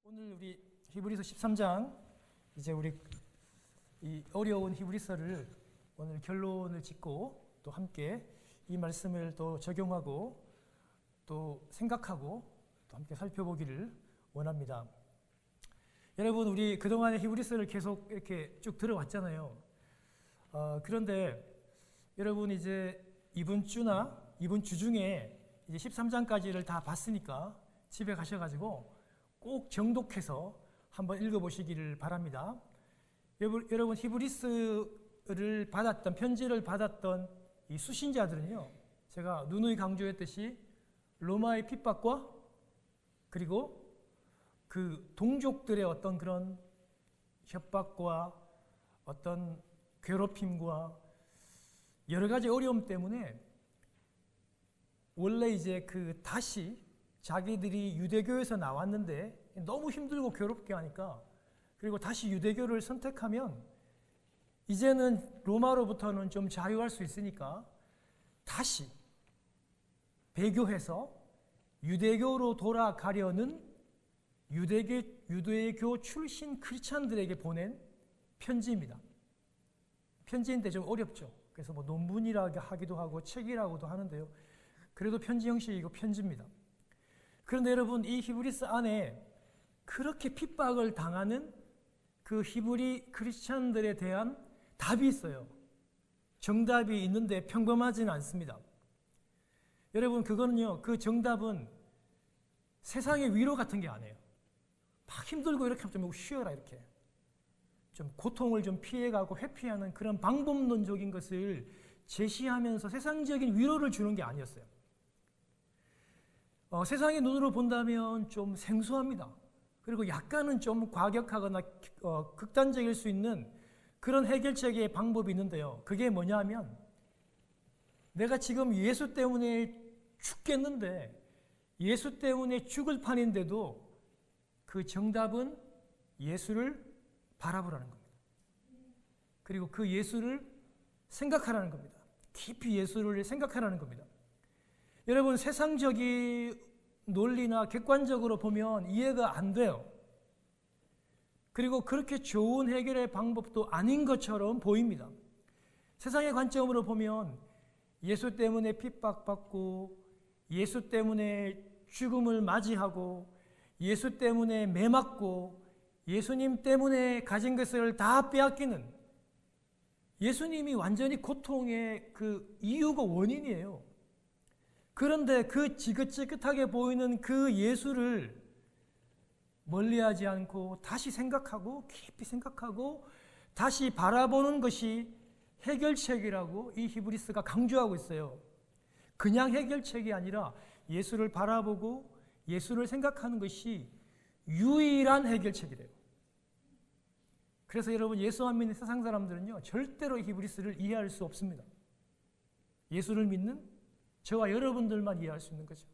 오늘 우리 히브리서 13장 이제 우리 이 어려운 히브리서를 오늘 결론을 짓고 또 함께 이 말씀을 또 적용하고 또 생각하고 또 함께 살펴보기를 원합니다. 여러분, 우리 그동안의 히브리서를 계속 이렇게 쭉 들어왔잖아요. 그런데 여러분 이제 이번 주 중에 이제 13장까지를 다 봤으니까 집에 가셔가지고 꼭 정독해서 한번 읽어보시기를 바랍니다. 여러분 히브리서를 받았던 편지를 받았던 이 수신자들은요, 제가 누누이 강조했듯이 로마의 핍박과 그리고 그 동족들의 어떤 그런 협박과 어떤 괴롭힘과 여러 가지 어려움 때문에 원래 이제 다시 자기들이 유대교에서 나왔는데 너무 힘들고 괴롭게 하니까, 그리고 다시 유대교를 선택하면 이제는 로마로부터는 좀 자유할 수 있으니까 다시 배교해서 유대교로 돌아가려는 유대교 출신 크리스찬들에게 보낸 편지입니다. 편지인데 좀 어렵죠. 그래서 뭐 논문이라고 하기도 하고 책이라고도 하는데요. 그래도 편지 형식이고 편지입니다. 그런데 여러분, 이 히브리서 안에 그렇게 핍박을 당하는 그 히브리 크리스찬들에 대한 답이 있어요. 정답이 있는데 평범하지는 않습니다. 여러분, 그거는요, 그 정답은 세상의 위로 같은 게 아니에요. 막 힘들고 이렇게 좀 쉬어라, 이렇게 좀 고통을 좀 피해가고 회피하는 그런 방법론적인 것을 제시하면서 세상적인 위로를 주는 게 아니었어요. 세상의 눈으로 본다면 좀 생소합니다. 그리고 약간은 좀 과격하거나 극단적일 수 있는 그런 해결책의 방법이 있는데요. 그게 뭐냐 하면, 내가 지금 예수 때문에 죽겠는데, 예수 때문에 죽을 판인데도 그 정답은 예수를 바라보라는 겁니다. 그리고 그 예수를 생각하라는 겁니다. 깊이 예수를 생각하라는 겁니다. 여러분, 세상적인 논리나 객관적으로 보면 이해가 안 돼요. 그리고 그렇게 좋은 해결의 방법도 아닌 것처럼 보입니다. 세상의 관점으로 보면 예수 때문에 핍박받고, 예수 때문에 죽음을 맞이하고, 예수 때문에 매맞고, 예수님 때문에 가진 것을 다 빼앗기는, 예수님이 완전히 고통의 그 이유가 원인이에요. 그런데 그 지긋지긋하게 보이는 그 예수를 멀리하지 않고 다시 생각하고, 깊이 생각하고 다시 바라보는 것이 해결책이라고 이 히브리서가 강조하고 있어요. 그냥 해결책이 아니라 예수를 바라보고 예수를 생각하는 것이 유일한 해결책이래요. 그래서 여러분, 예수 안 믿는 세상 사람들은요, 절대로 히브리서를 이해할 수 없습니다. 예수를 믿는 저와 여러분들만 이해할 수 있는 거죠.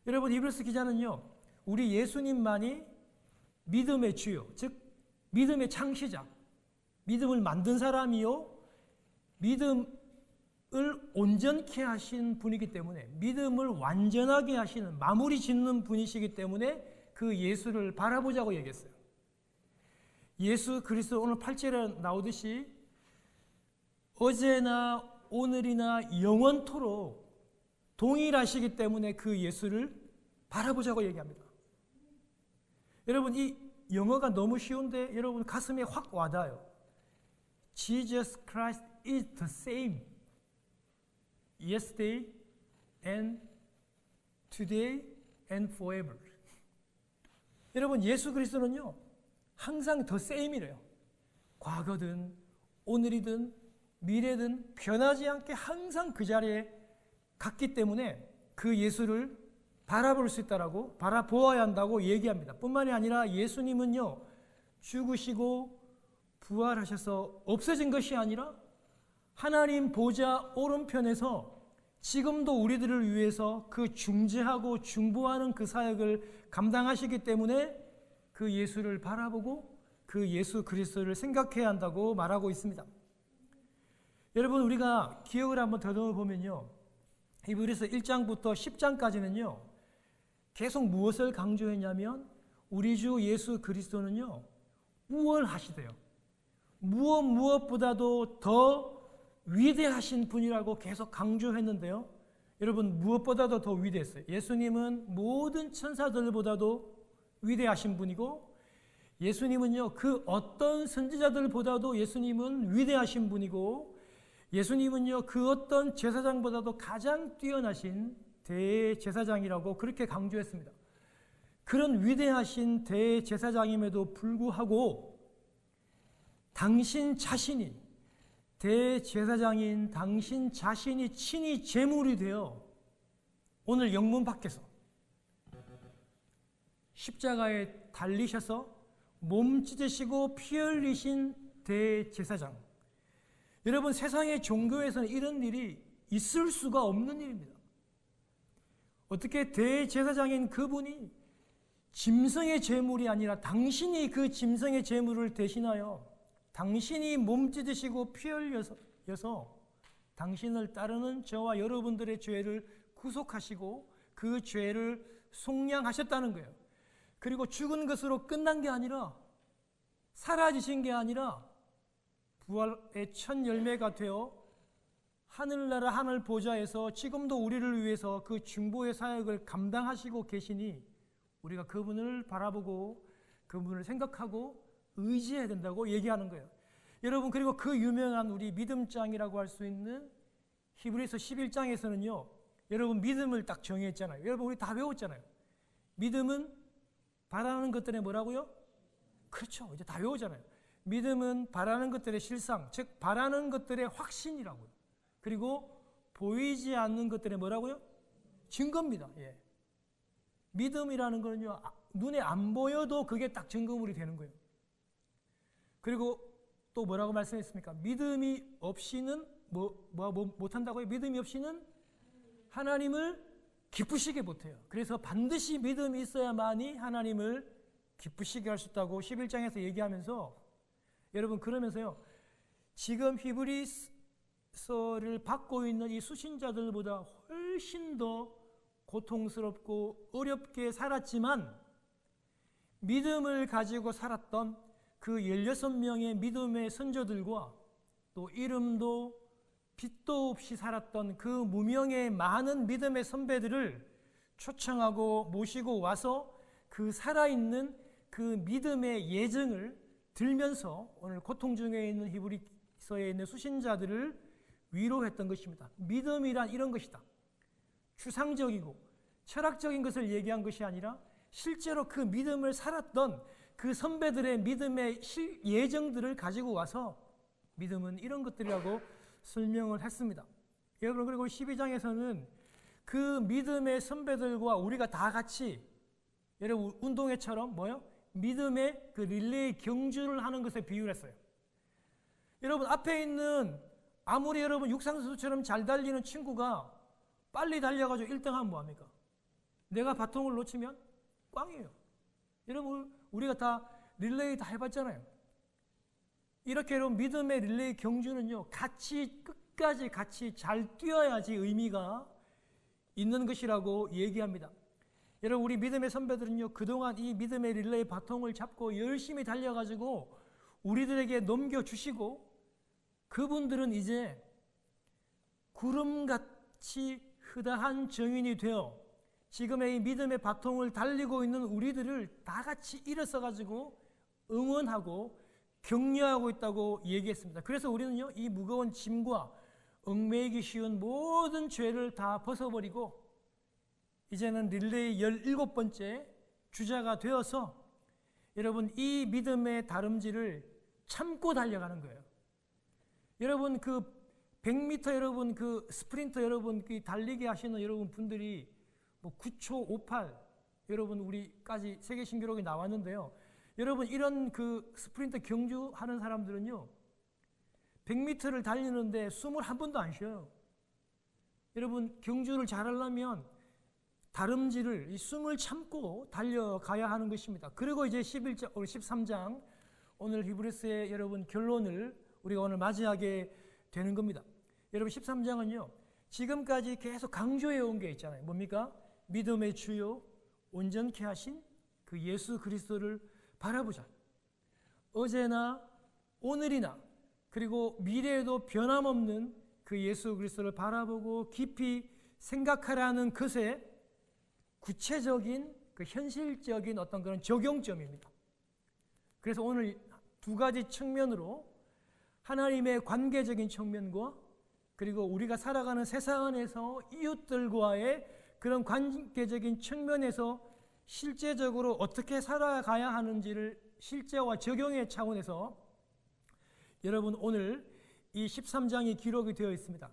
여러분, 히브리서 기자는요, 우리 예수님만이 믿음의 주요, 즉 믿음의 창시자, 믿음을 만든 사람이요, 믿음을 온전케 하신 분이기 때문에, 믿음을 완전하게 하시는, 마무리 짓는 분이시기 때문에 그 예수를 바라보자고 얘기했어요. 예수 그리스도, 오늘 8절에 나오듯이 어제나 오늘이나 영원토록 동일하시기 때문에 그 예수를 바라보자고 얘기합니다. 여러분, 이 영어가 너무 쉬운데 여러분 가슴에 확 와닿아요. Jesus Christ is the same yesterday and today and forever. 여러분, 예수 그리스도는요, 항상 the same이래요. 과거든 오늘이든 미래든 변하지 않게 항상 그 자리에 갔기 때문에 그 예수를 바라볼 수 있다라고, 바라보아야 한다고 얘기합니다. 뿐만이 아니라 예수님은요, 죽으시고 부활하셔서 없어진 것이 아니라 하나님 보좌 오른편에서 지금도 우리들을 위해서 그 중재하고 중보하는 그 사역을 감당하시기 때문에 그 예수를 바라보고 그 예수 그리스도를 생각해야 한다고 말하고 있습니다. 여러분, 우리가 기억을 한번 더듬어 보면요, 히브리서 1장부터 10장까지는요 계속 무엇을 강조했냐면 우리 주 예수 그리스도는요, 우월하시대요. 무엇보다도 더 위대하신 분이라고 계속 강조했는데요. 여러분, 무엇보다도 더 위대했어요. 예수님은 모든 천사들보다도 위대하신 분이고, 예수님은요, 그 어떤 선지자들보다도 예수님은 위대하신 분이고, 예수님은요, 그 어떤 제사장보다도 가장 뛰어나신 대제사장이라고 그렇게 강조했습니다. 그런 위대하신 대제사장임에도 불구하고 당신 자신이, 대제사장인 당신 자신이 친히 제물이 되어 오늘 영문 밖에서 십자가에 달리셔서 몸 찢으시고 피 흘리신 대제사장. 여러분, 세상의 종교에서는 이런 일이 있을 수가 없는 일입니다. 어떻게 대제사장인 그분이 짐승의 제물이 아니라 당신이 그 짐승의 제물을 대신하여 당신이 몸 찢으시고 피 흘려서 당신을 따르는 저와 여러분들의 죄를 구속하시고 그 죄를 속량하셨다는 거예요. 그리고 죽은 것으로 끝난 게 아니라, 사라지신 게 아니라 부활의 첫 열매가 되어 하늘나라 하늘 보좌에서 지금도 우리를 위해서 그 중보의 사역을 감당하시고 계시니 우리가 그분을 바라보고 그분을 생각하고 의지해야 된다고 얘기하는 거예요. 여러분, 그리고 그 유명한 우리 믿음장이라고 할 수 있는 히브리서 11장에서는요, 여러분 믿음을 딱 정의했잖아요. 여러분, 우리 다 배웠잖아요. 믿음은 바라는 것들의 뭐라고요? 그렇죠. 이제 다 외우잖아요. 믿음은 바라는 것들의 실상, 즉 바라는 것들의 확신이라고요. 그리고 보이지 않는 것들의 뭐라고요? 증거입니다. 예. 믿음이라는 거는요, 눈에 안 보여도 그게 딱 증거물이 되는 거예요. 그리고 또 뭐라고 말씀했습니까? 믿음이 없이는 못한다고요? 믿음이 없이는 하나님을 기쁘시게 못해요. 그래서 반드시 믿음이 있어야만이 하나님을 기쁘시게 할 수 있다고 11장에서 얘기하면서, 여러분, 그러면서요, 지금 히브리서를 받고 있는 이 수신자들보다 훨씬 더 고통스럽고 어렵게 살았지만 믿음을 가지고 살았던 그 16명의 믿음의 선조들과 또 이름도 빛도 없이 살았던 그 무명의 많은 믿음의 선배들을 초청하고 모시고 와서 그 살아있는 그 믿음의 예증을 들면서 오늘 고통 중에 있는 히브리서에 있는 수신자들을 위로했던 것입니다. 믿음이란 이런 것이다. 추상적이고 철학적인 것을 얘기한 것이 아니라 실제로 그 믿음을 살았던 그 선배들의 믿음의 예정들을 가지고 와서 믿음은 이런 것들이라고 설명을 했습니다. 여러분, 그리고 12장에서는 그 믿음의 선배들과 우리가 다 같이, 여러분, 운동회처럼 뭐요? 믿음의 그 릴레이 경주를 하는 것에 비유를 했어요. 여러분, 앞에 있는 아무리 여러분 육상선수처럼 잘 달리는 친구가 빨리 달려가지고 1등 하면 뭐합니까? 내가 바통을 놓치면 꽝이에요. 여러분, 우리가 다 릴레이 다 해봤잖아요. 이렇게 여러분, 믿음의 릴레이 경주는요, 끝까지 같이 잘 뛰어야지 의미가 있는 것이라고 얘기합니다. 여러분, 우리 믿음의 선배들은요, 그동안 이 믿음의 릴레이 바통을 잡고 열심히 달려가지고 우리들에게 넘겨주시고, 그분들은 이제 구름같이 흐다한 정인이 되어 지금의 이 믿음의 바통을 달리고 있는 우리들을 다 같이 일어서가지고 응원하고 격려하고 있다고 얘기했습니다. 그래서 우리는요, 이 무거운 짐과 얽매이기 쉬운 모든 죄를 다 벗어버리고 이제는 릴레이 17번째 주자가 되어서 여러분, 이 믿음의 다름질을 참고 달려가는 거예요. 여러분, 그 100m 여러분, 그 스프린터 여러분, 그 달리기 하시는 여러분 분들이 뭐 9초 58 여러분 우리까지 세계 신기록이 나왔는데요. 여러분, 이런 그 스프린터 경주하는 사람들은요, 100m를 달리는데 숨을 한 번도 안 쉬어요. 여러분, 경주를 잘하려면 다름질을, 이 숨을 참고 달려가야 하는 것입니다. 그리고 이제 13장, 오늘 히브리서의 여러분 결론을 우리가 오늘 맞이하게 되는 겁니다. 여러분, 13장은요, 지금까지 계속 강조해 온 게 있잖아요. 뭡니까? 믿음의 주요, 온전케 하신 그 예수 그리스도를 바라보자. 어제나 오늘이나 그리고 미래에도 변함없는 그 예수 그리스도를 바라보고 깊이 생각하라는 것에 구체적인 그 현실적인 어떤 그런 적용점입니다. 그래서 오늘 두 가지 측면으로 하나님의 관계적인 측면과 그리고 우리가 살아가는 세상 안에서 이웃들과의 그런 관계적인 측면에서 실제적으로 어떻게 살아가야 하는지를 실제와 적용의 차원에서 여러분 오늘 이 13장이 기록이 되어 있습니다.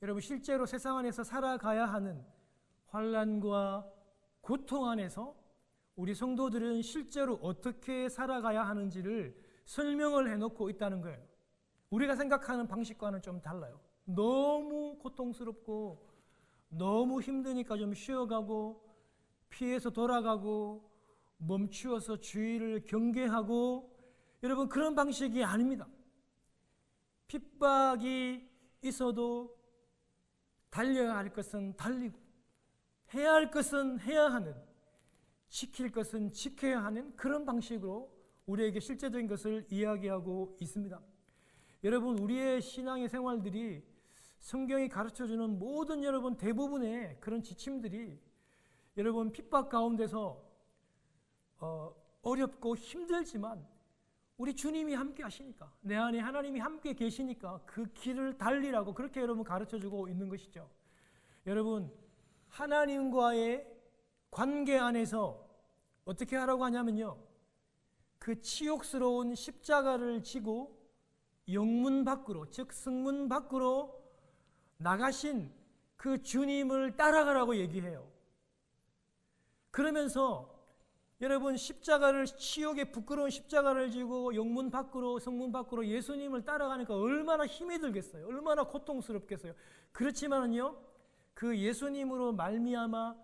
여러분 실제로 세상 안에서 살아가야 하는 환난과 고통 안에서 우리 성도들은 실제로 어떻게 살아가야 하는지를 설명을 해놓고 있다는 거예요. 우리가 생각하는 방식과는 좀 달라요. 너무 고통스럽고 너무 힘드니까 좀 쉬어가고 피해서 돌아가고 멈추어서 주의를 경계하고 여러분 그런 방식이 아닙니다. 핍박이 있어도 달려야 할 것은 달리고 해야 할 것은 해야 하는 지킬 것은 지켜야 하는 그런 방식으로 우리에게 실제적인 것을 이야기하고 있습니다. 여러분 우리의 신앙의 생활들이 성경이 가르쳐주는 모든 여러분 대부분의 그런 지침들이 여러분 핍박 가운데서 어렵고 힘들지만 우리 주님이 함께 하시니까 내 안에 하나님이 함께 계시니까 그 길을 달리라고 그렇게 여러분 가르쳐주고 있는 것이죠. 여러분 하나님과의 관계 안에서 어떻게 하라고 하냐면요, 그 치욕스러운 십자가를 지고 영문 밖으로 즉 성문 밖으로 나가신 그 주님을 따라가라고 얘기해요. 그러면서 여러분 십자가를 치욕의 부끄러운 십자가를 지고 영문 밖으로 성문 밖으로 예수님을 따라가니까 얼마나 힘이 들겠어요. 얼마나 고통스럽겠어요. 그렇지만은요 그 예수님으로 말미암아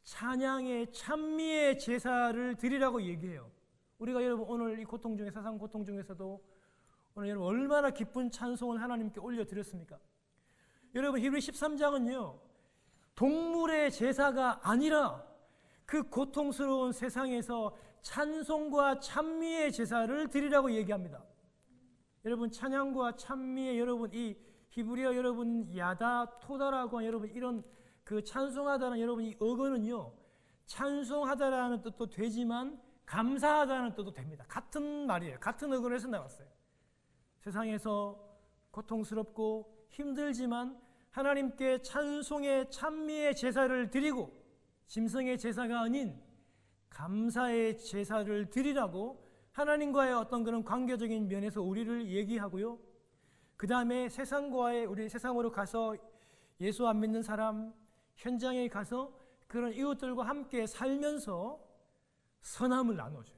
찬양의 찬미의 제사를 드리라고 얘기해요. 우리가 여러분 오늘 이 고통 중에 세상 고통 중에서도 오늘 여러분 얼마나 기쁜 찬송을 하나님께 올려드렸습니까? 여러분 히브리 13장은요 동물의 제사가 아니라 그 고통스러운 세상에서 찬송과 찬미의 제사를 드리라고 얘기합니다. 여러분 찬양과 찬미의 여러분 이 히브리어 여러분 야다 토다라고 하는 여러분 이런 그 찬송하다는 여러분 이 어근은요 찬송하다라는 뜻도 되지만 감사하다는 뜻도 됩니다. 같은 말이에요. 같은 어근에서 나왔어요. 세상에서 고통스럽고 힘들지만 하나님께 찬송의 찬미의 제사를 드리고 짐승의 제사가 아닌 감사의 제사를 드리라고 하나님과의 어떤 그런 관계적인 면에서 우리를 얘기하고요. 그 다음에 세상과의 우리 세상으로 가서 예수 안 믿는 사람 현장에 가서 그런 이웃들과 함께 살면서 선함을 나눠줘요.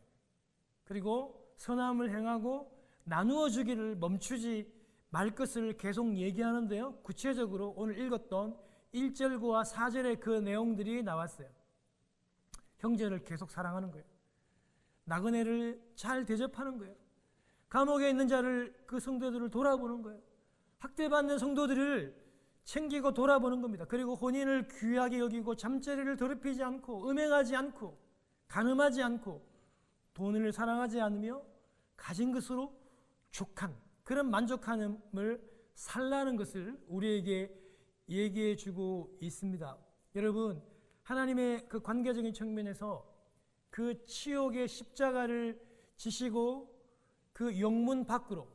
그리고 선함을 행하고 나누어 주기를 멈추지 말 것을 계속 얘기하는데요. 구체적으로 오늘 읽었던 1절과 4절의 그 내용들이 나왔어요. 형제를 계속 사랑하는 거예요. 나그네를 잘 대접하는 거예요. 감옥에 있는 자를 그 성도들을 돌아보는 거예요. 학대받는 성도들을 챙기고 돌아보는 겁니다. 그리고 혼인을 귀하게 여기고 잠자리를 더럽히지 않고 음행하지 않고 간음하지 않고 돈을 사랑하지 않으며 가진 것으로 족한 그런 만족함을 살라는 것을 우리에게 얘기해 주고 있습니다. 여러분 하나님의 그 관계적인 측면에서 그 치욕의 십자가를 지시고 그 영문 밖으로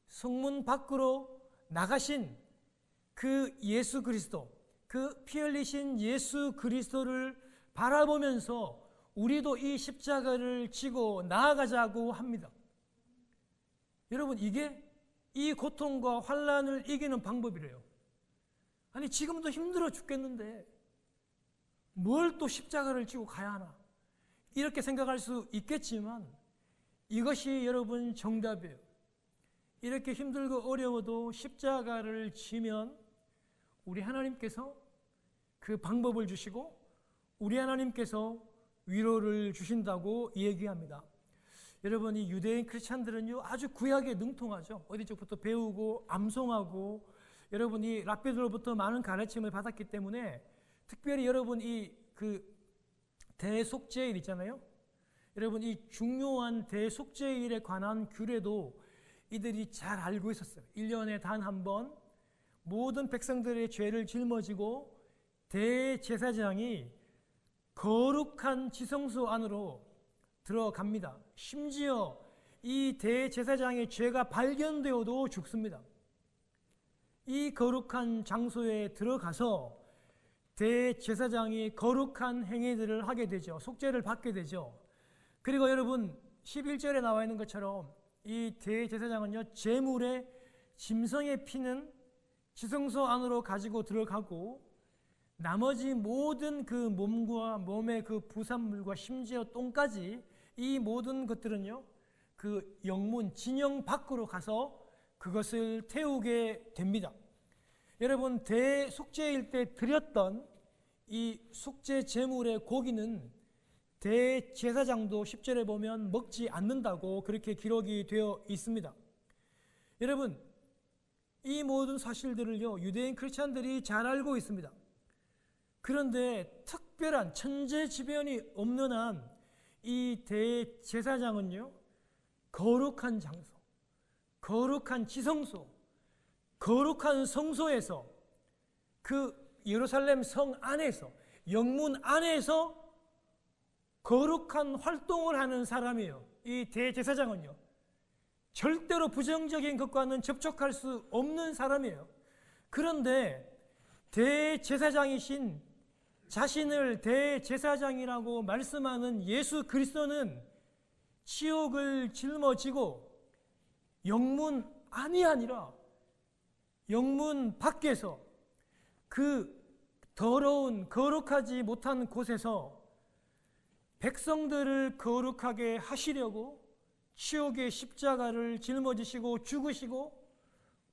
성문 밖으로 나가신 그 예수 그리스도 그 피 흘리신 예수 그리스도를 바라보면서 우리도 이 십자가를 지고 나아가자고 합니다. 여러분 이게 이 고통과 환난을 이기는 방법이래요. 아니 지금도 힘들어 죽겠는데 뭘 또 십자가를 지고 가야 하나 이렇게 생각할 수 있겠지만 이것이 여러분 정답이에요. 이렇게 힘들고 어려워도 십자가를 지면 우리 하나님께서 그 방법을 주시고 우리 하나님께서 위로를 주신다고 얘기합니다. 여러분 이 유대인 크리스찬들은요 아주 구약에 능통하죠. 어디 쪽부터 배우고 암송하고 여러분 이 랍비들로부터 많은 가르침을 받았기 때문에 특별히 여러분 이 그 대속죄일 있잖아요. 여러분, 이 중요한 대속죄일에 관한 규례도 이들이 잘 알고 있었어요. 1년에 단 한 번 모든 백성들의 죄를 짊어지고 대제사장이 거룩한 지성소 안으로 들어갑니다. 심지어 이 대제사장의 죄가 발견되어도 죽습니다. 이 거룩한 장소에 들어가서 대제사장이 거룩한 행위들을 하게 되죠. 속죄를 받게 되죠. 그리고 여러분, 11절에 나와 있는 것처럼 이 대제사장은요, 제물의 짐승의 피는 지성소 안으로 가지고 들어가고 나머지 모든 그 몸과 몸의 그 부산물과 심지어 똥까지, 이 모든 것들은요, 그 영문 진영 밖으로 가서 그것을 태우게 됩니다. 여러분, 대속죄일 때 드렸던 이 속죄 제물의 고기는 대제사장도 10절에 보면 먹지 않는다고 그렇게 기록이 되어 있습니다. 여러분, 이 모든 사실들을요, 유대인 크리스찬들이 잘 알고 있습니다. 그런데 특별한 천재지변이 없는 한 이 대제사장은요, 거룩한 장소, 거룩한 지성소, 거룩한 성소에서, 그 예루살렘 성 안에서, 영문 안에서 거룩한 활동을 하는 사람이에요. 이 대제사장은요, 절대로 부정적인 것과는 접촉할 수 없는 사람이에요. 그런데 대제사장이신 자신을 대제사장이라고 말씀하는 예수 그리스도는 치욕을 짊어지고 영문 안이 아니라 영문 밖에서 그 더러운 거룩하지 못한 곳에서 백성들을 거룩하게 하시려고 치욕의 십자가를 짊어지시고 죽으시고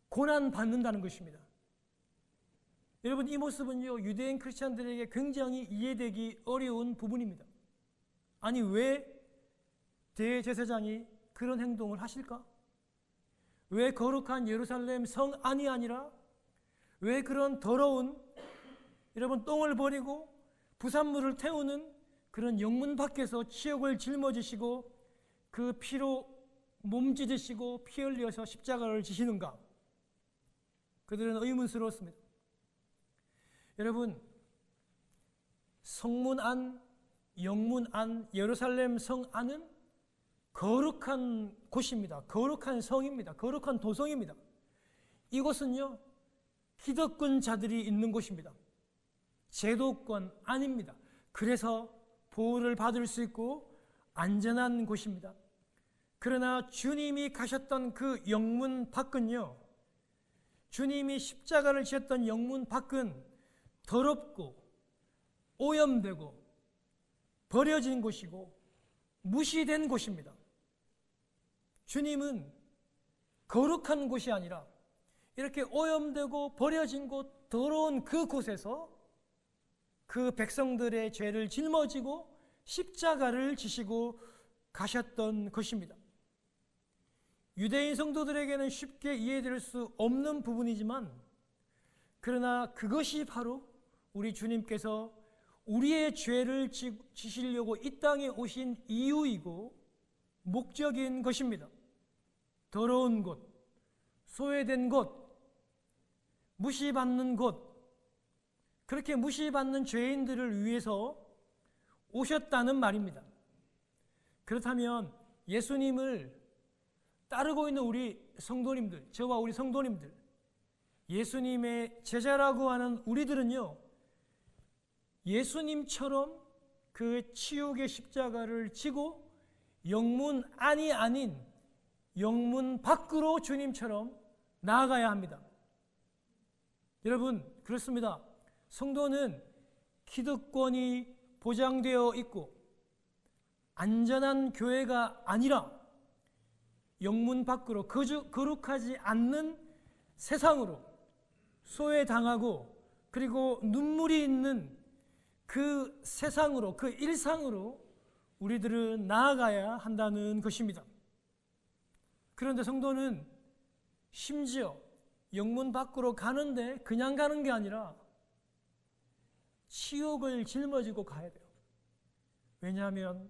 고난받는다는 것입니다. 여러분, 이 모습은요, 유대인 크리스찬들에게 굉장히 이해되기 어려운 부분입니다. 아니, 왜 대제사장이 그런 행동을 하실까? 왜 거룩한 예루살렘 성 안이 아니라 왜 그런 더러운, 여러분, 똥을 버리고 부산물을 태우는 그런 영문 밖에서 치욕을 짊어지시고 그 피로 몸짓으시고 피 흘려서 십자가를 지시는가? 그들은 의문스러웠습니다. 여러분, 성문 안, 영문 안, 예루살렘 성 안은 거룩한 곳입니다. 거룩한 성입니다. 거룩한 도성입니다. 이곳은요, 기득권 자들이 있는 곳입니다. 제도권 아닙니다. 그래서 보호를 받을 수 있고 안전한 곳입니다. 그러나 주님이 가셨던 그 영문 밖은요, 주님이 십자가를 지었던 영문 밖은 더럽고 오염되고 버려진 곳이고 무시된 곳입니다. 주님은 거룩한 곳이 아니라 이렇게 오염되고 버려진 곳, 더러운 그 곳에서 그 백성들의 죄를 짊어지고 십자가를 지시고 가셨던 것입니다. 유대인 성도들에게는 쉽게 이해될 수 없는 부분이지만, 그러나 그것이 바로 우리 주님께서 우리의 죄를 지시려고 이 땅에 오신 이유이고 목적인 것입니다. 더러운 곳, 소외된 곳, 무시받는 곳, 그렇게 무시받는 죄인들을 위해서 오셨다는 말입니다. 그렇다면 예수님을 따르고 있는 우리 성도님들, 저와 우리 성도님들, 예수님의 제자라고 하는 우리들은요, 예수님처럼 그 치욕의 십자가를 지고 영문 안이 아닌 영문 밖으로 주님처럼 나아가야 합니다. 여러분, 그렇습니다. 성도는 기득권이 보장되어 있고 안전한 교회가 아니라 영문 밖으로 거룩하지 않는 세상으로 소외당하고 그리고 눈물이 있는 그 세상으로, 그 일상으로 우리들은 나아가야 한다는 것입니다. 그런데 성도는 심지어 영문 밖으로 가는데 그냥 가는 게 아니라 치욕을 짊어지고 가야 돼요. 왜냐하면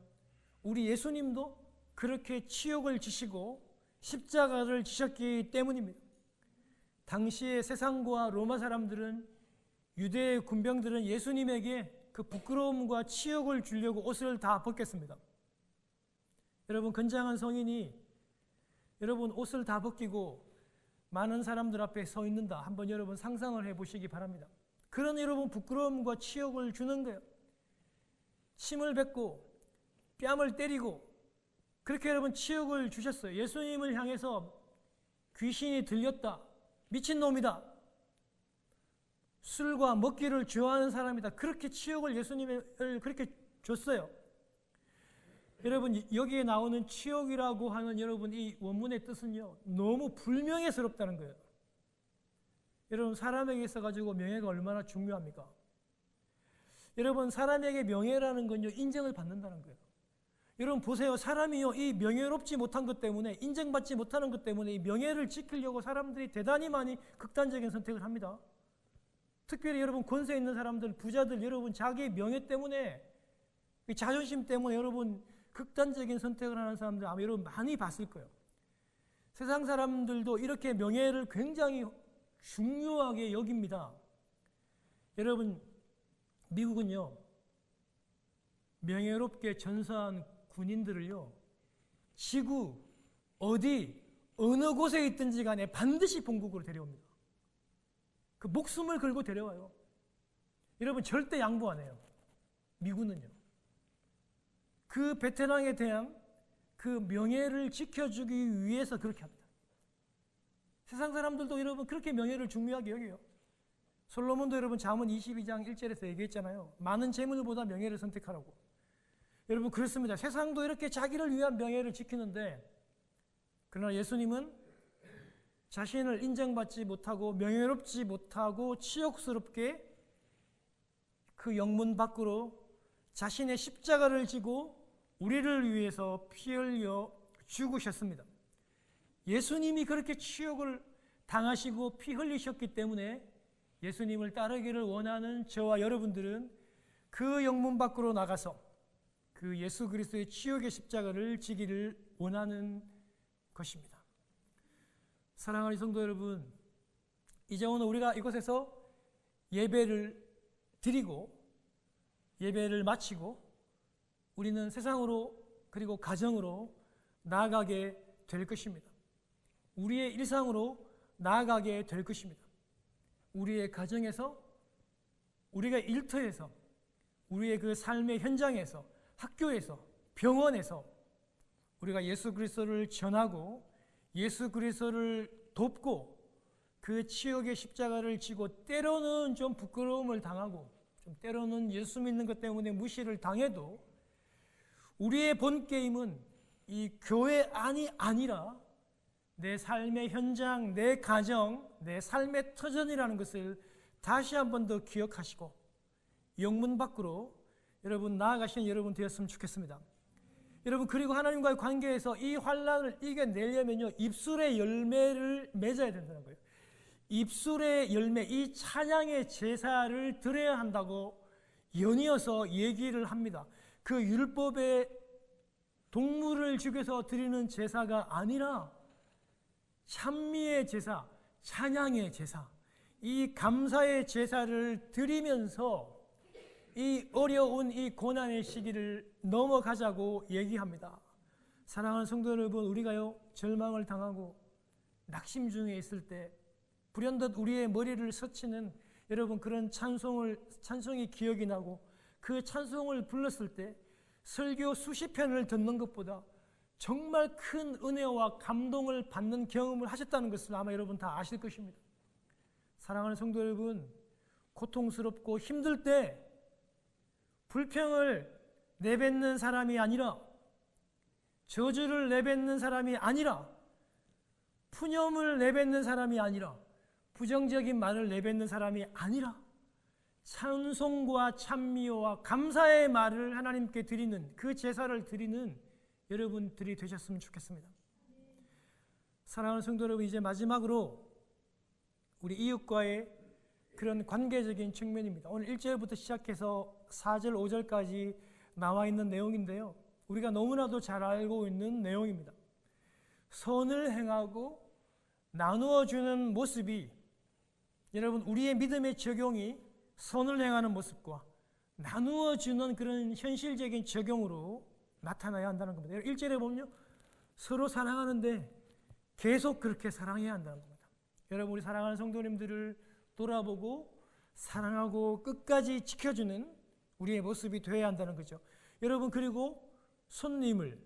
우리 예수님도 그렇게 치욕을 지시고 십자가를 지셨기 때문입니다. 당시의 세상과 로마 사람들은, 유대의 군병들은 예수님에게 그 부끄러움과 치욕을 주려고 옷을 다 벗겼습니다. 여러분, 건장한 성인이 여러분 옷을 다 벗기고 많은 사람들 앞에 서 있는다, 한번 여러분 상상을 해보시기 바랍니다. 그런 여러분 부끄러움과 치욕을 주는 거예요. 침을 뱉고 뺨을 때리고 그렇게 여러분 치욕을 주셨어요. 예수님을 향해서 귀신이 들렸다, 미친놈이다, 술과 먹기를 좋아하는 사람이다, 그렇게 치욕을 예수님을 그렇게 줬어요. 여러분, 여기에 나오는 치욕이라고 하는 여러분 이 원문의 뜻은요, 너무 불명예스럽다는 거예요. 여러분, 사람에게 있어가지고 명예가 얼마나 중요합니까? 여러분, 사람에게 명예라는 건요, 인정을 받는다는 거예요. 여러분 보세요. 사람이요, 이 명예롭지 못한 것 때문에, 인정받지 못하는 것 때문에 이 명예를 지키려고 사람들이 대단히 많이 극단적인 선택을 합니다. 특별히 여러분 권세 있는 사람들, 부자들, 여러분 자기 명예 때문에, 자존심 때문에 여러분 극단적인 선택을 하는 사람들 아마 여러분 많이 봤을 거예요. 세상 사람들도 이렇게 명예를 굉장히 중요하게 여깁니다. 여러분, 미국은요, 명예롭게 전사한 군인들을요, 지구 어느 곳에 있든지 간에 반드시 본국으로 데려옵니다. 그 목숨을 걸고 데려와요. 여러분, 절대 양보 안 해요. 미군은요. 그 베테랑에 대한 그 명예를 지켜주기 위해서 그렇게 합니다. 세상 사람들도 여러분 그렇게 명예를 중요하게 여겨요. 솔로몬도 여러분 잠언 22장 1절에서 얘기했잖아요. 많은 재물보다 명예를 선택하라고. 여러분 그렇습니다. 세상도 이렇게 자기를 위한 명예를 지키는데, 그러나 예수님은 자신을 인정받지 못하고 명예롭지 못하고 치욕스럽게 그 영문 밖으로 자신의 십자가를 지고 우리를 위해서 피 흘려 죽으셨습니다. 예수님이 그렇게 치욕을 당하시고 피 흘리셨기 때문에 예수님을 따르기를 원하는 저와 여러분들은 그 영문 밖으로 나가서 그 예수 그리스도의 치욕의 십자가를 지기를 원하는 것입니다. 사랑하는 성도 여러분, 이제 오늘 우리가 이곳에서 예배를 드리고 예배를 마치고 우리는 세상으로 그리고 가정으로 나아가게 될 것입니다. 우리의 일상으로 나아가게 될 것입니다. 우리의 가정에서, 우리가 일터에서, 우리의 그 삶의 현장에서, 학교에서, 병원에서 우리가 예수 그리스도를 전하고 예수 그리스도를 돕고 그 치욕의 십자가를 지고, 때로는 좀 부끄러움을 당하고 좀 때로는 예수 믿는 것 때문에 무시를 당해도 우리의 본 게임은 이 교회 안이 아니라 내 삶의 현장, 내 가정, 내 삶의 터전이라는 것을 다시 한 번 더 기억하시고 영문 밖으로 여러분 나아가시는 여러분 되었으면 좋겠습니다. 여러분, 그리고 하나님과의 관계에서 이 환난을 이겨내려면요, 입술의 열매를 맺어야 된다는 거예요. 입술의 열매, 이 찬양의 제사를 드려야 한다고 연이어서 얘기를 합니다. 그 율법의 동물을 죽여서 드리는 제사가 아니라 찬미의 제사, 찬양의 제사, 이 감사의 제사를 드리면서 이 어려운 이 고난의 시기를 넘어가자고 얘기합니다. 사랑하는 성도 여러분, 우리가요 절망을 당하고 낙심 중에 있을 때 불현듯 우리의 머리를 스치는 여러분 그런 찬송이 기억이 나고 그 찬송을 불렀을 때 설교 수십 편을 듣는 것보다 정말 큰 은혜와 감동을 받는 경험을 하셨다는 것을 아마 여러분 다 아실 것입니다. 사랑하는 성도 여러분, 고통스럽고 힘들 때 불평을 내뱉는 사람이 아니라, 저주를 내뱉는 사람이 아니라, 푸념을 내뱉는 사람이 아니라, 부정적인 말을 내뱉는 사람이 아니라 찬송과 찬미와 감사의 말을 하나님께 드리는, 그 제사를 드리는 여러분들이 되셨으면 좋겠습니다. 사랑하는 성도 여러분, 이제 마지막으로 우리 이웃과의 그런 관계적인 측면입니다. 오늘 1절부터 시작해서 4절, 5절까지 나와 있는 내용인데요. 우리가 너무나도 잘 알고 있는 내용입니다. 선을 행하고 나누어 주는 모습이, 여러분, 우리의 믿음의 적용이 선을 행하는 모습과 나누어 주는 그런 현실적인 적용으로 나타나야 한다는 겁니다. 1절에 보면요, 서로 사랑하는데 계속 그렇게 사랑해야 한다는 겁니다. 여러분, 우리 사랑하는 성도님들을 돌아보고 사랑하고 끝까지 지켜주는 우리의 모습이 되어야 한다는 거죠. 여러분, 그리고 손님을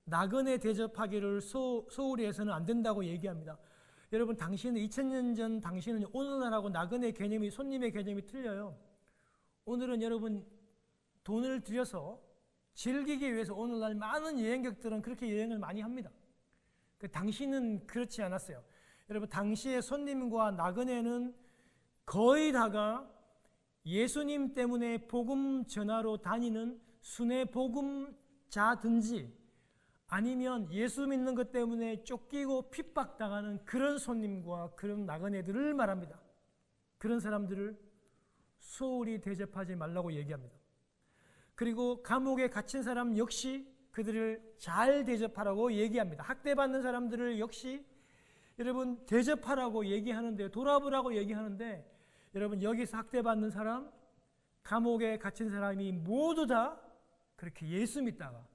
나그네 대접하기를 소홀히 해서는 안 된다고 얘기합니다. 여러분, 당신은 2000년 전 당신은 오늘날하고 나그네 개념이, 손님의 개념이 틀려요. 오늘은 여러분 돈을 들여서 즐기기 위해서 오늘날 많은 여행객들은 그렇게 여행을 많이 합니다. 당신은 그렇지 않았어요. 여러분, 당시의 손님과 나그네는 거의 다가 예수님 때문에 복음 전하러 다니는 순회 복음자든지 아니면 예수 믿는 것 때문에 쫓기고 핍박당하는 그런 손님과 그런 나그네들을 말합니다. 그런 사람들을 소홀히 대접하지 말라고 얘기합니다. 그리고 감옥에 갇힌 사람 역시 그들을 잘 대접하라고 얘기합니다. 학대받는 사람들을 역시 여러분 대접하라고 얘기하는데, 돌아보라고 얘기하는데, 여러분 여기서 학대받는 사람, 감옥에 갇힌 사람이 모두 다 그렇게 예수 믿다가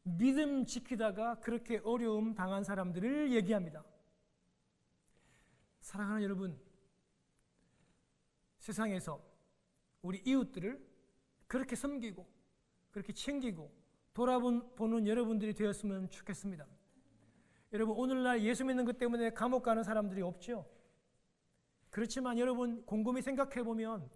믿음 지키다가 그렇게 어려움 당한 사람들을 얘기합니다. 사랑하는 여러분, 세상에서 우리 이웃들을 그렇게 섬기고 그렇게 챙기고 돌아보는 여러분들이 되었으면 좋겠습니다. 여러분, 오늘날 예수 믿는 것 때문에 감옥 가는 사람들이 없죠. 그렇지만 여러분 곰곰이 생각해 보면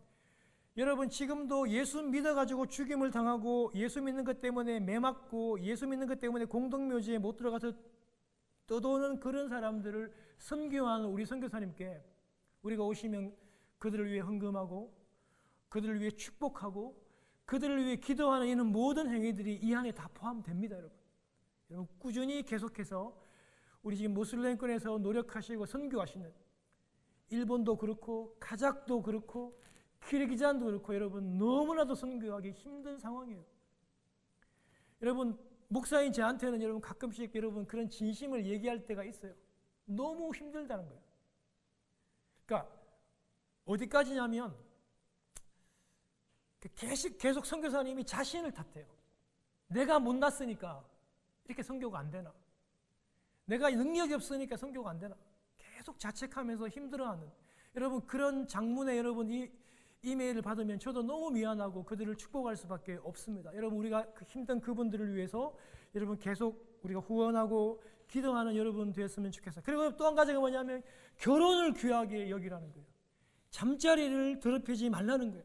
여러분 지금도 예수 믿어가지고 죽임을 당하고 예수 믿는 것 때문에 매맞고 예수 믿는 것 때문에 공동묘지에 못 들어가서 떠도는 그런 사람들을 선교하는 우리 선교사님께 우리가 오시면 그들을 위해 헌금하고 그들을 위해 축복하고 그들을 위해 기도하는 이런 모든 행위들이 이 안에 다 포함됩니다. 여러분 꾸준히 계속해서 우리 지금 모슬렘권에서 노력하시고 선교하시는 일본도 그렇고 카자흐도 그렇고 키르기스탄도 그렇고 여러분 너무나도 선교하기 힘든 상황이에요. 여러분 목사인 저한테는 여러분 가끔씩 여러분 그런 진심을 얘기할 때가 있어요. 너무 힘들다는 거예요. 그러니까 어디까지냐면 계속 선교사님이 자신을 탓해요. 내가 못났으니까 이렇게 선교가 안 되나? 내가 능력이 없으니까 선교가 안 되나? 계속 자책하면서 힘들어하는 여러분 그런 장문의 여러분 이 이메일을 받으면 저도 너무 미안하고 그들을 축복할 수밖에 없습니다. 여러분 우리가 그 힘든 그분들을 위해서 여러분 계속 우리가 후원하고 기도하는 여러분 되었으면 좋겠어요. 그리고 또 한 가지가 뭐냐면 결혼을 귀하게 여기라는 거예요. 잠자리를 더럽히지 말라는 거예요.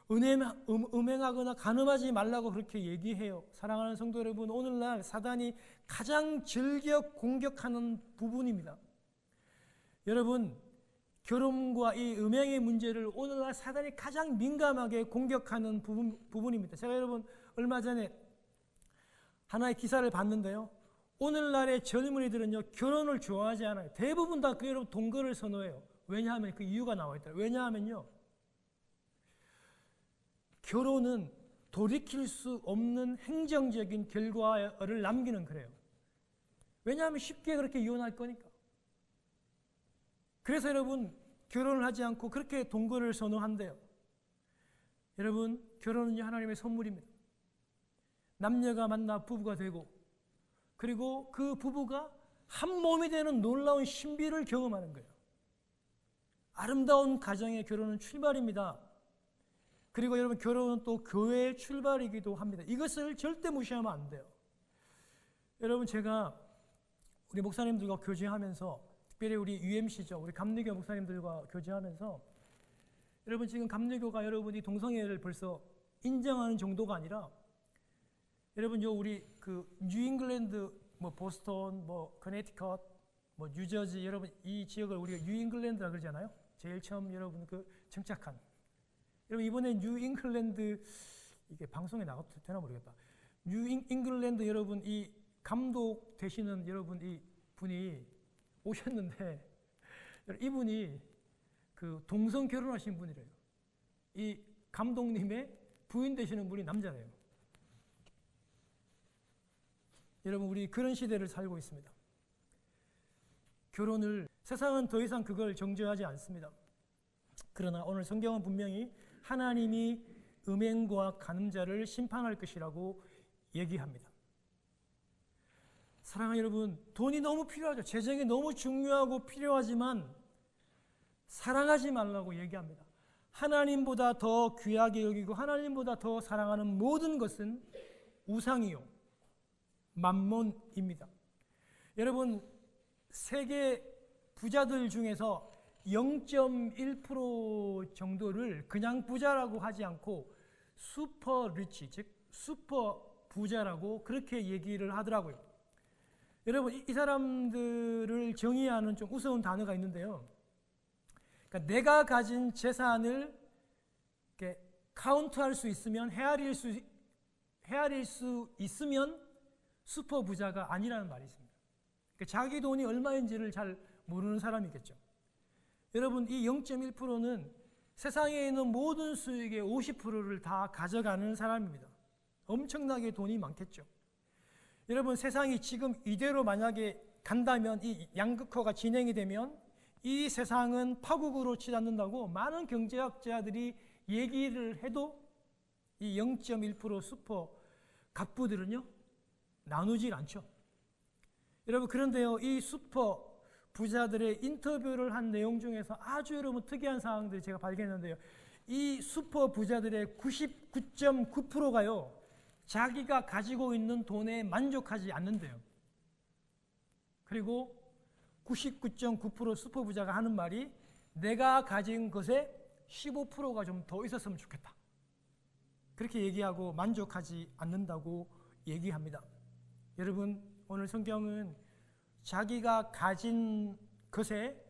음행하거나 간음하지 말라고 그렇게 얘기해요. 사랑하는 성도 여러분, 오늘날 사단이 가장 즐겨 공격하는 부분입니다. 여러분 결혼과 이 음행의 문제를 오늘날 사단이 가장 민감하게 공격하는 부분입니다. 제가 여러분 얼마 전에 하나의 기사를 봤는데요. 오늘날의 젊은이들은요 결혼을 좋아하지 않아요. 대부분 다 그 여러분 동거를 선호해요. 왜냐하면 그 이유가 나와 있다. 왜냐하면요 결혼은 돌이킬 수 없는 행정적인 결과를 남기는 거래요. 왜냐하면 쉽게 그렇게 이혼할 거니까. 그래서 여러분 결혼을 하지 않고 그렇게 동거를 선호한대요. 여러분 결혼은 하나님의 선물입니다. 남녀가 만나 부부가 되고 그리고 그 부부가 한 몸이 되는 놀라운 신비를 경험하는 거예요. 아름다운 가정의 결혼은 출발입니다. 그리고 여러분 결혼은 또 교회의 출발이기도 합니다. 이것을 절대 무시하면 안 돼요. 여러분 제가 우리 목사님들과 교제하면서 특별히 우리 UMC죠. 우리 감리교 목사님들과 교제하면서 여러분 지금 감리교가 여러분이 동성애를 벌써 인정하는 정도가 아니라 여러분 우리 그 뉴잉글랜드 뭐 보스턴 뭐 커네티컷 뭐 뉴저지 여러분 이 지역을 우리가 뉴잉글랜드라 그러잖아요. 제일 처음 여러분 그 정착한 여러분 이번에 뉴잉글랜드 이게 방송에 나가도 되나 모르겠다. 뉴잉글랜드 여러분 이 감독 되시는 여러분 이 분이 오셨는데 이분이 그 동성 결혼하신 분이래요. 이 감독님의 부인 되시는 분이 남자래요. 여러분, 우리 그런 시대를 살고 있습니다. 결혼을, 세상은 더 이상 그걸 정죄하지 않습니다. 그러나 오늘 성경은 분명히 하나님이 음행과 간음자를 심판할 것이라고 얘기합니다. 사랑하는 여러분, 돈이 너무 필요하죠. 재정이 너무 중요하고 필요하지만 사랑하지 말라고 얘기합니다. 하나님보다 더 귀하게 여기고 하나님보다 더 사랑하는 모든 것은 우상이요, 만몬입니다. 여러분, 세계 부자들 중에서 0.1% 정도를 그냥 부자라고 하지 않고 슈퍼 리치, 즉 슈퍼 부자라고 그렇게 얘기를 하더라고요. 여러분, 이 사람들을 정의하는 좀 우스운 단어가 있는데요. 그러니까 내가 가진 재산을 이렇게 카운트할 수 있으면, 헤아릴 수 있으면 슈퍼 부자가 아니라는 말이 있습니다. 그러니까 자기 돈이 얼마인지를 잘 모르는 사람이겠죠. 여러분, 이 0.1%는 세상에 있는 모든 수익의 50%를 다 가져가는 사람입니다. 엄청나게 돈이 많겠죠. 여러분, 세상이 지금 이대로 만약에 간다면, 이 양극화가 진행이 되면 이 세상은 파국으로 치닫는다고 많은 경제학자들이 얘기를 해도 이 0.1% 슈퍼 갑부들은요, 나누질 않죠. 여러분, 그런데요, 이 슈퍼 부자들의 인터뷰를 한 내용 중에서 아주 여러분 특이한 사항들을 제가 발견했는데요. 이 슈퍼 부자들의 99.9%가요, 자기가 가지고 있는 돈에 만족하지 않는데요. 그리고 99.9% 슈퍼 부자가 하는 말이, 내가 가진 것에 15%가 좀 더 있었으면 좋겠다. 그렇게 얘기하고 만족하지 않는다고 얘기합니다. 여러분, 오늘 성경은 자기가 가진 것에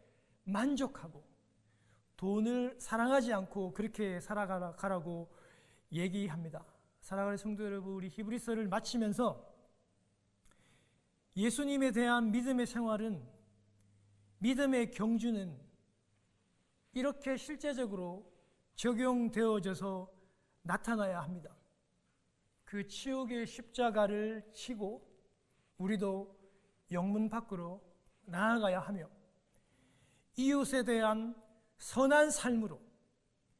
만족하고 돈을 사랑하지 않고 그렇게 살아가라고 얘기합니다. 사랑하는 성도 여러분, 우리 히브리서를 마치면서 예수님에 대한 믿음의 생활은, 믿음의 경주는 이렇게 실제적으로 적용되어져서 나타나야 합니다. 그 치욕의 십자가를 치고 우리도 영문 밖으로 나아가야 하며, 이웃에 대한 선한 삶으로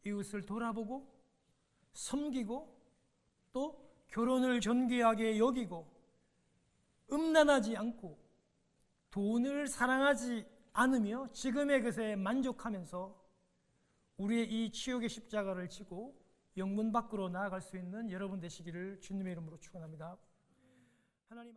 이웃을 돌아보고 섬기고, 또 결혼을 존귀하게 여기고 음란하지 않고 돈을 사랑하지 않으며 지금의 것에 만족하면서 우리의 이 치욕의 십자가를 지고 영문 밖으로 나아갈 수 있는 여러분 되시기를 주님의 이름으로 축원합니다. 하나님.